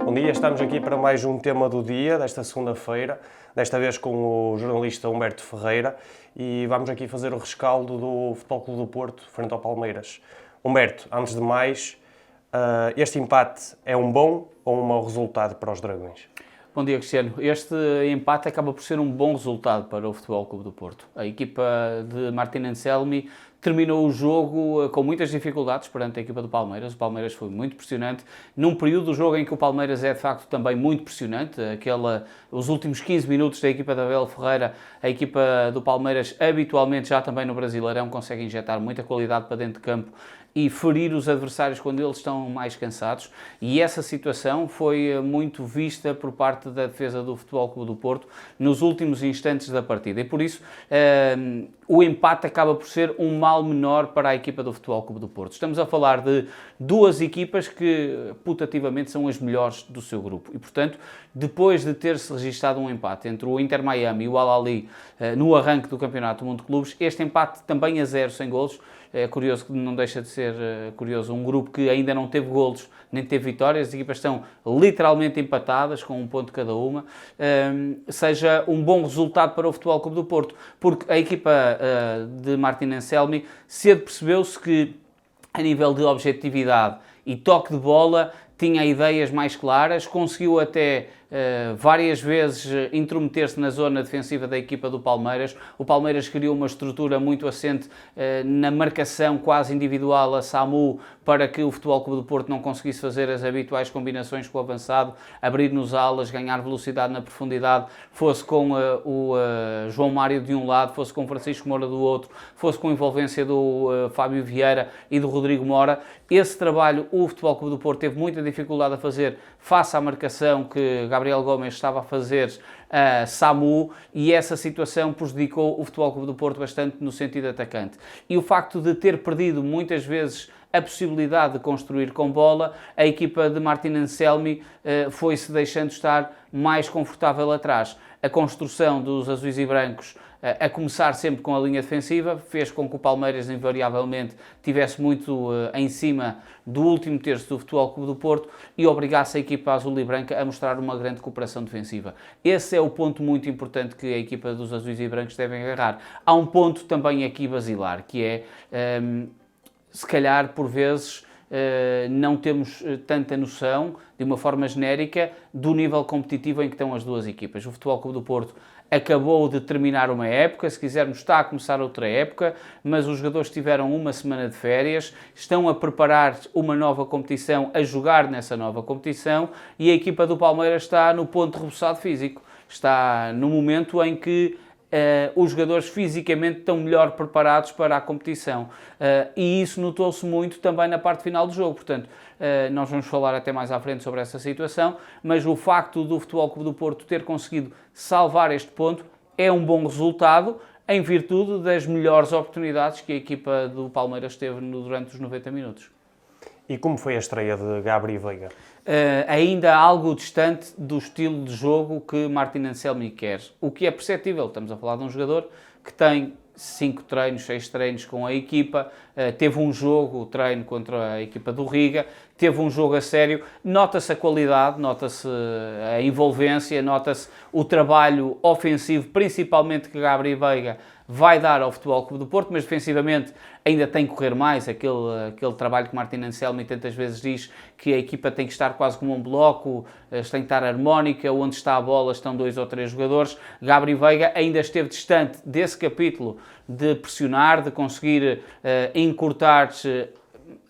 Bom dia, estamos aqui para mais um tema do dia, desta segunda-feira, desta vez com o jornalista Humberto Ferreira, e vamos aqui fazer o rescaldo do Futebol Clube do Porto frente ao Palmeiras. Humberto, antes de mais, este empate é um bom ou um mau resultado para os Dragões? Bom dia, Cristiano. Este empate acaba por ser um bom resultado para o Futebol Clube do Porto. A equipa de Martin Anselmi terminou o jogo com muitas dificuldades perante a equipa do Palmeiras. O Palmeiras foi muito pressionante, num período do jogo em que o Palmeiras é de facto também muito pressionante. Os últimos 15 minutos da equipa de Abel Ferreira, a equipa do Palmeiras habitualmente já também no Brasileirão consegue injetar muita qualidade para dentro de campo e ferir os adversários quando eles estão mais cansados, e essa situação foi muito vista por parte da defesa do Futebol Clube do Porto nos últimos instantes da partida, e por isso o empate acaba por ser um mal menor para a equipa do Futebol Clube do Porto. Estamos a falar de duas equipas que putativamente são as melhores do seu grupo, e portanto, depois de ter-se registado um empate entre o Inter Miami e o Al-Ahly no arranque do Campeonato do Mundo de Clubes, este empate também a 0 sem golos. É curioso, que não deixa de ser curioso, um grupo que ainda não teve golos, nem teve vitórias, as equipas estão literalmente empatadas, com um ponto cada uma, seja um bom resultado para o Futebol Clube do Porto, porque a equipa de Martin Anselmi cedo percebeu-se que, a nível de objetividade e toque de bola, tinha ideias mais claras, conseguiu até várias vezes intrometer-se na zona defensiva da equipa do Palmeiras. O Palmeiras criou uma estrutura muito assente na marcação quase individual a Samu, para que o Futebol Clube do Porto não conseguisse fazer as habituais combinações com o avançado, abrir nos alas, ganhar velocidade na profundidade, fosse com o João Mário de um lado, fosse com o Francisco Moura do outro, fosse com a envolvência do Fábio Vieira e do Rodrigo Mora. Esse trabalho o Futebol Clube do Porto teve muita dificuldade a fazer face à marcação que Gabriel Gomes estava a fazer a Samu, e essa situação prejudicou o Futebol Clube do Porto bastante no sentido atacante. E o facto de ter perdido muitas vezes a possibilidade de construir com bola, a equipa de Martin Anselmi foi-se deixando estar mais confortável atrás. A construção dos azuis e brancos, a começar sempre com a linha defensiva, fez com que o Palmeiras invariavelmente tivesse muito em cima do último terço do Futebol Clube do Porto e obrigasse a equipa azul e branca a mostrar uma grande cooperação defensiva. Esse é o ponto muito importante que a equipa dos azuis e brancos deve agarrar. Há um ponto também aqui basilar, que é, se calhar, por vezes, não temos tanta noção, de uma forma genérica, do nível competitivo em que estão as duas equipas. O Futebol Clube do Porto acabou de terminar uma época, se quisermos está a começar outra época, mas os jogadores tiveram uma semana de férias, estão a preparar uma nova competição, a jogar nessa nova competição, e a equipa do Palmeiras está no ponto de rebuçado físico. Está no momento em que os jogadores fisicamente estão melhor preparados para a competição, e isso notou-se muito também na parte final do jogo. Portanto, nós vamos falar até mais à frente sobre essa situação, mas o facto do Futebol Clube do Porto ter conseguido salvar este ponto é um bom resultado, em virtude das melhores oportunidades que a equipa do Palmeiras teve durante os 90 minutos. E como foi a estreia de Gabri Veiga? Ainda algo distante do estilo de jogo que Martin Anselmi quer. O que é perceptível, estamos a falar de um jogador que tem 5 treinos, 6 treinos com a equipa, teve um jogo, o treino contra a equipa do Riga, teve um jogo a sério, nota-se a qualidade, nota-se a envolvência, nota-se o trabalho ofensivo, principalmente que Gabri Veiga vai dar ao Futebol Clube do Porto, mas defensivamente ainda tem que correr mais, aquele trabalho que Martin Anselmi tantas vezes diz, que a equipa tem que estar quase como um bloco, tem que estar harmónica, onde está a bola estão 2 ou 3 jogadores. Gabri Veiga ainda esteve distante desse capítulo de pressionar, de conseguir encurtar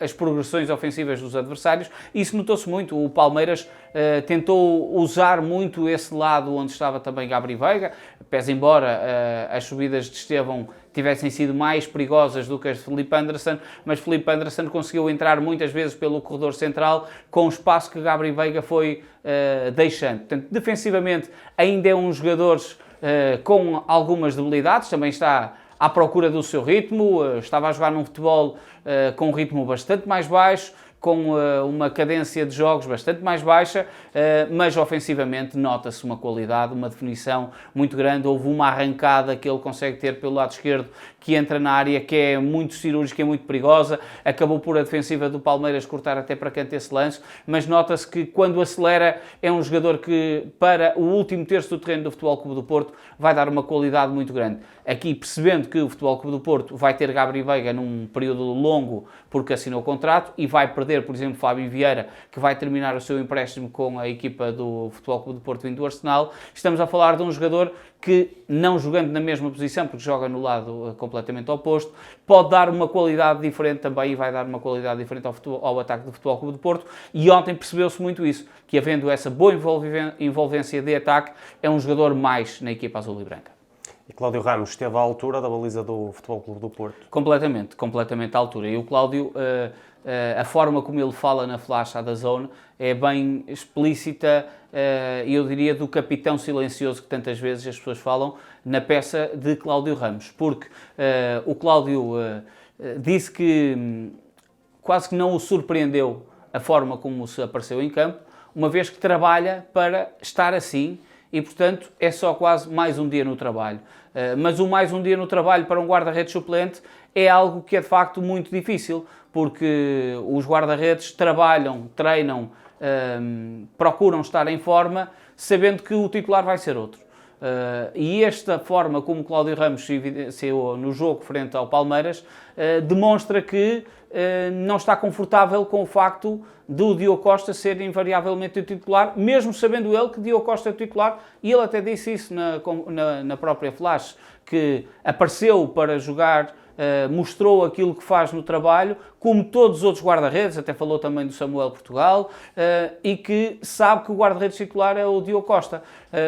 as progressões ofensivas dos adversários. Isso notou-se muito. O Palmeiras tentou usar muito esse lado onde estava também Gabri Veiga, pese embora as subidas de Estevão tivessem sido mais perigosas do que as de Felipe Anderson, mas Felipe Anderson conseguiu entrar muitas vezes pelo corredor central com o espaço que Gabri Veiga foi deixando. Portanto, defensivamente ainda é um jogador com algumas debilidades, também está à procura do seu ritmo, estava a jogar num futebol com um ritmo bastante mais baixo, com uma cadência de jogos bastante mais baixa, mas ofensivamente nota-se uma qualidade, uma definição muito grande. Houve uma arrancada que ele consegue ter pelo lado esquerdo, que entra na área, que é muito cirúrgica, é muito perigosa. Acabou por a defensiva do Palmeiras cortar até para canto esse lance, mas nota-se que quando acelera é um jogador que, para o último terço do terreno do Futebol Clube do Porto, vai dar uma qualidade muito grande. Aqui, percebendo que o Futebol Clube do Porto vai ter Gabriel Veiga num período longo porque assinou o contrato e vai perder, por exemplo, Fábio Vieira, que vai terminar o seu empréstimo com a equipa do Futebol Clube do Porto vindo do Arsenal, estamos a falar de um jogador que, não jogando na mesma posição, porque joga no lado completamente oposto, pode dar uma qualidade diferente também e vai dar uma qualidade diferente ao ataque do Futebol Clube do Porto. E ontem percebeu-se muito isso, que havendo essa boa envolvência de ataque, é um jogador mais na equipa azul e branca. E Cláudio Ramos esteve à altura da baliza do Futebol Clube do Porto? Completamente à altura. E o Cláudio, a forma como ele fala na flash à DAZN é bem explícita, eu diria, do capitão silencioso que tantas vezes as pessoas falam na peça de Cláudio Ramos. Porque o Cláudio disse que quase que não o surpreendeu a forma como se apareceu em campo, uma vez que trabalha para estar assim, e, portanto, é só quase mais um dia no trabalho. Mas o mais um dia no trabalho para um guarda-redes suplente é algo que é, de facto, muito difícil, porque os guarda-redes trabalham, treinam, procuram estar em forma, sabendo que o titular vai ser outro. E esta forma como Cláudio Ramos se evidenciou no jogo frente ao Palmeiras demonstra que não está confortável com o facto do Diogo Costa ser invariavelmente o titular, mesmo sabendo ele que Diogo Costa é o titular, e ele até disse isso na própria flash, que apareceu para jogar, mostrou aquilo que faz no trabalho, como todos os outros guarda-redes, até falou também do Samuel Portugal, e que sabe que o guarda-redes titular é o Diogo Costa,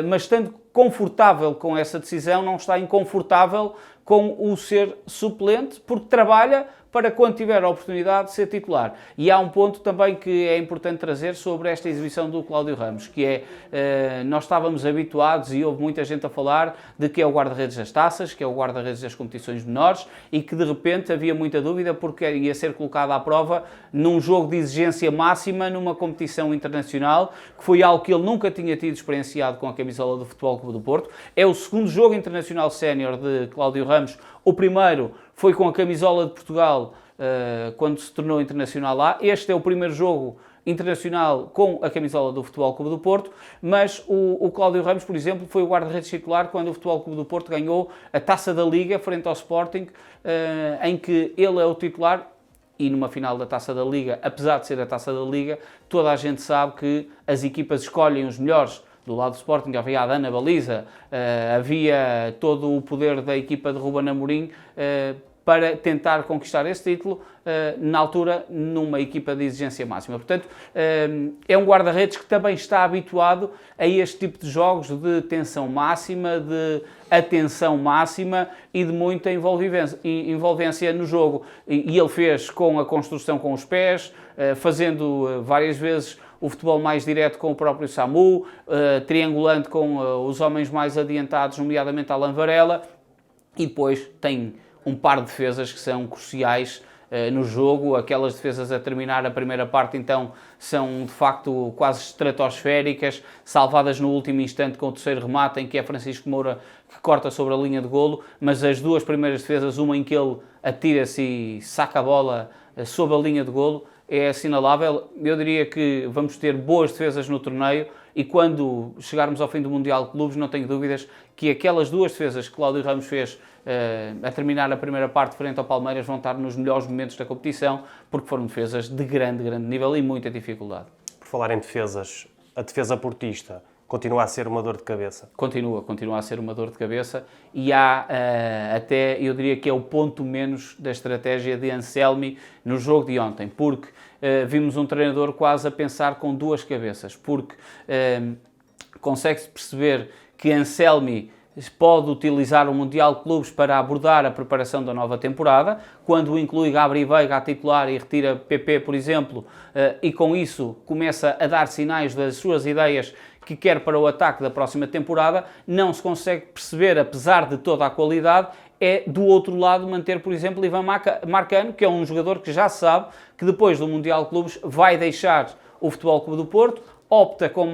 mas estando confortável com essa decisão, não está inconfortável com o ser suplente, porque trabalha para quando tiver a oportunidade de ser titular. E há um ponto também que é importante trazer sobre esta exibição do Cláudio Ramos, que é, nós estávamos habituados e houve muita gente a falar de que é o guarda-redes das taças, que é o guarda-redes das competições menores, e que de repente havia muita dúvida porque ia ser colocado à prova num jogo de exigência máxima, numa competição internacional, que foi algo que ele nunca tinha tido experienciado com a camisola do Futebol Clube do Porto. É o segundo jogo internacional sénior de Cláudio Ramos. O primeiro foi com a camisola de Portugal, quando se tornou internacional lá. Este é o primeiro jogo internacional com a camisola do Futebol Clube do Porto, mas o Cláudio Ramos, por exemplo, foi o guarda-redes titular quando o Futebol Clube do Porto ganhou a Taça da Liga frente ao Sporting, em que ele é o titular. E numa final da Taça da Liga, apesar de ser a Taça da Liga, toda a gente sabe que as equipas escolhem os melhores. Do lado do Sporting havia a Adana Baliza, havia todo o poder da equipa de Ruben Amorim para tentar conquistar esse título, na altura, numa equipa de exigência máxima. Portanto, é um guarda-redes que também está habituado a este tipo de jogos de tensão máxima, de atenção máxima e de muita envolvência no jogo. E ele fez com a construção com os pés, fazendo várias vezes o futebol mais direto com o próprio Samu, triangulando com os homens mais adiantados, nomeadamente Alan Varela, e depois tem um par de defesas que são cruciais no jogo. Aquelas defesas a terminar a primeira parte, então, são de facto quase estratosféricas, salvadas no último instante com o terceiro remate, em que é Francisco Moura que corta sobre a linha de golo, mas as duas primeiras defesas, uma em que ele atira-se e saca a bola sob a linha de golo, é assinalável. Eu diria que vamos ter boas defesas no torneio e quando chegarmos ao fim do Mundial de Clubes, não tenho dúvidas que aquelas duas defesas que Cláudio Ramos fez a terminar a primeira parte frente ao Palmeiras vão estar nos melhores momentos da competição, porque foram defesas de grande nível e muita dificuldade. Por falar em defesas, a defesa portista continua a ser uma dor de cabeça? Continua a ser uma dor de cabeça e há até, eu diria que é o ponto menos da estratégia de Anselmi no jogo de ontem, porque vimos um treinador quase a pensar com duas cabeças, porque consegue-se perceber que Anselmi pode utilizar o Mundial de Clubes para abordar a preparação da nova temporada, quando inclui Gabriel Veiga a titular e retira PP, por exemplo, e com isso começa a dar sinais das suas ideias que quer para o ataque da próxima temporada. Não se consegue perceber, apesar de toda a qualidade, é do outro lado manter, por exemplo, Ivan Marcano, que é um jogador que já sabe que depois do Mundial de Clubes vai deixar o Futebol Clube do Porto, opta com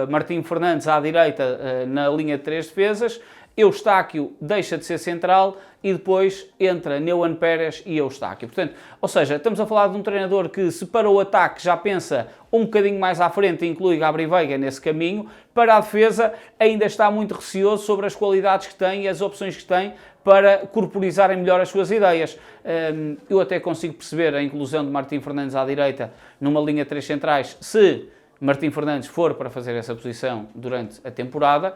Martim Fernandes à direita na linha de 3 defesas, Eustáquio deixa de ser central e depois entra Neuan Pérez e Eustáquio. Portanto, ou seja, estamos a falar de um treinador que, se para o ataque já pensa um bocadinho mais à frente, inclui Gabri Veiga nesse caminho, para a defesa ainda está muito receoso sobre as qualidades que tem e as opções que tem para corporizarem melhor as suas ideias. Eu até consigo perceber a inclusão de Martim Fernandes à direita numa linha de 3 centrais, se Martim Fernandes for para fazer essa posição durante a temporada.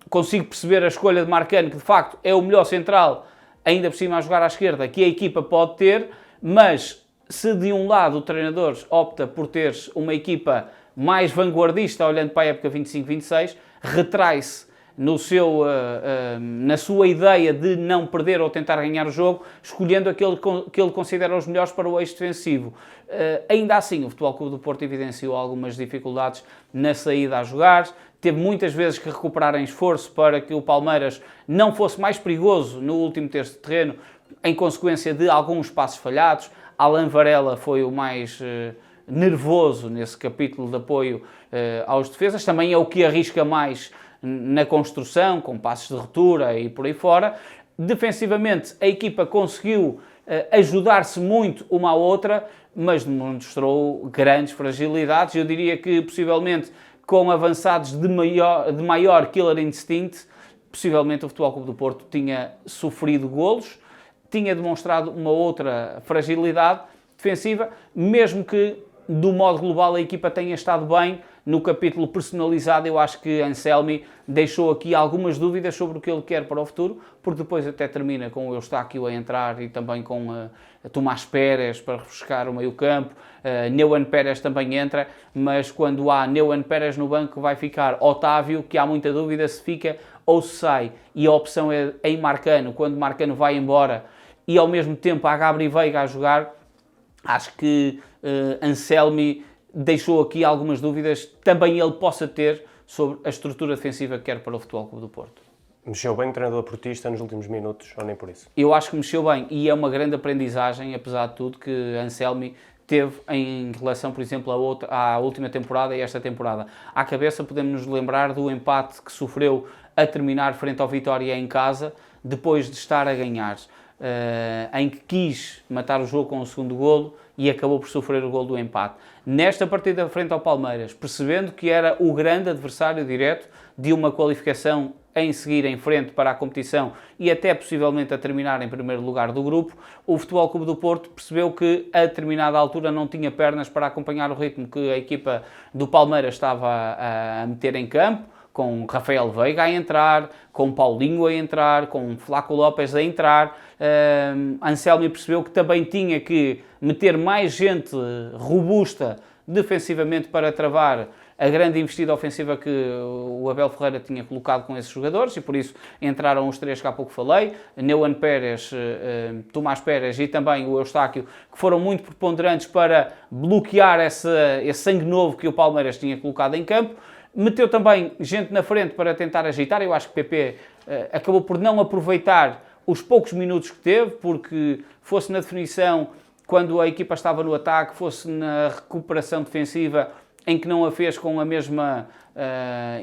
Consigo perceber a escolha de Marcano, que de facto é o melhor central, ainda por cima a jogar à esquerda, que a equipa pode ter, mas se de um lado o treinador opta por ter uma equipa mais vanguardista, olhando para a época 25-26, retrai-se na sua ideia de não perder ou tentar ganhar o jogo, escolhendo aquele que ele considera os melhores para o eixo defensivo. Ainda assim, o Futebol Clube do Porto evidenciou algumas dificuldades na saída a jogar, teve muitas vezes que recuperar em esforço para que o Palmeiras não fosse mais perigoso no último terço de terreno, em consequência de alguns passos falhados. Alan Varela foi o mais nervoso nesse capítulo de apoio aos defesas, também é o que arrisca mais na construção, com passos de ruptura e por aí fora. Defensivamente, a equipa conseguiu ajudar-se muito uma à outra, mas demonstrou grandes fragilidades. Eu diria que, possivelmente, com avançados de maior killer instinct, possivelmente o Futebol Clube do Porto tinha sofrido golos, tinha demonstrado uma outra fragilidade defensiva, mesmo que, do modo global, a equipa tenha estado bem. No capítulo personalizado, eu acho que Anselmi deixou aqui algumas dúvidas sobre o que ele quer para o futuro, porque depois até termina com o Eustáquio a entrar e também com Tomás Pérez para refrescar o meio-campo. Neuan Pérez também entra, mas quando há Neuan Pérez no banco vai ficar Otávio, que há muita dúvida se fica ou se sai, e a opção é em Marcano, quando Marcano vai embora, e ao mesmo tempo há Gabri Veiga a jogar. Acho que Anselmi deixou aqui algumas dúvidas, também ele possa ter, sobre a estrutura defensiva que quer para o Futebol Clube do Porto. Mexeu bem o treinador portista nos últimos minutos, ou nem por isso? Eu acho que mexeu bem, e é uma grande aprendizagem, apesar de tudo, que Anselmi teve em relação, por exemplo, à última temporada e esta temporada. À cabeça podemos nos lembrar do empate que sofreu a terminar frente ao Vitória em casa, depois de estar a ganhar, em que quis matar o jogo com o segundo golo e acabou por sofrer o golo do empate. Nesta partida frente ao Palmeiras, percebendo que era o grande adversário direto de uma qualificação em seguir em frente para a competição e até possivelmente a terminar em primeiro lugar do grupo, o Futebol Clube do Porto percebeu que a determinada altura não tinha pernas para acompanhar o ritmo que a equipa do Palmeiras estava a meter em campo, com Rafael Veiga a entrar, com Paulinho a entrar, com Flaco Lopes a entrar. Anselmi percebeu que também tinha que meter mais gente robusta defensivamente para travar a grande investida ofensiva que o Abel Ferreira tinha colocado com esses jogadores, e por isso entraram os três que há pouco falei, Neuan Pérez, Tomás Pérez e também o Eustáquio, que foram muito preponderantes para bloquear esse sangue novo que o Palmeiras tinha colocado em campo. Meteu também gente na frente para tentar agitar. Eu acho que o PP acabou por não aproveitar os poucos minutos que teve, porque fosse na definição, quando a equipa estava no ataque, fosse na recuperação defensiva, em que não a fez com a mesma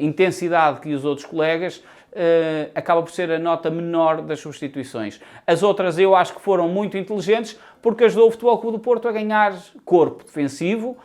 intensidade que os outros colegas, acaba por ser a nota menor das substituições. As outras eu acho que foram muito inteligentes, porque ajudou o Futebol Clube do Porto a ganhar corpo defensivo,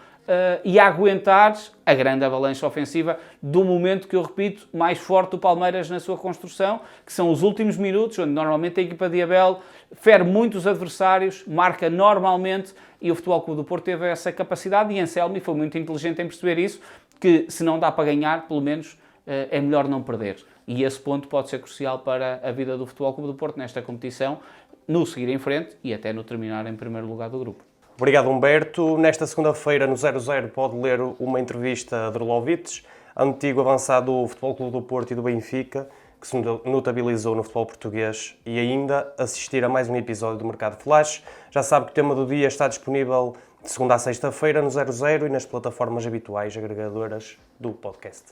e a aguentar a grande avalanche ofensiva do momento que eu repito, mais forte do Palmeiras na sua construção, que são os últimos minutos, onde normalmente a equipa de Abel fere muitos adversários, marca normalmente, e o Futebol Clube do Porto teve essa capacidade, e Anselmi foi muito inteligente em perceber isso, que se não dá para ganhar, pelo menos é melhor não perder. E esse ponto pode ser crucial para a vida do Futebol Clube do Porto nesta competição, no seguir em frente e até no terminar em primeiro lugar do grupo. Obrigado, Humberto. Nesta segunda-feira, no 00, pode ler uma entrevista a Drolovic, antigo avançado do Futebol Clube do Porto e do Benfica, que se notabilizou no futebol português, e ainda assistir a mais um episódio do Mercado Flash. Já sabe que o tema do dia está disponível de segunda a sexta-feira no 00 e nas plataformas habituais agregadoras do podcast.